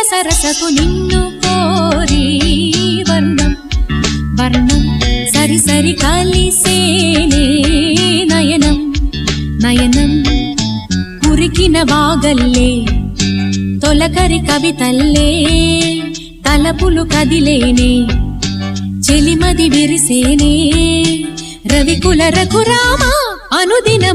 సరసకు నిన్ను కోరి వర్ణం వర్ణం సరి సరి కలిసేనే నయనం నయనం కురికిన వాగల్లే తొలకరి కవితల్లే తలపులు కదిలేనే చెలిమది విరిసేనే రవికుల రఘురామ అనుదిన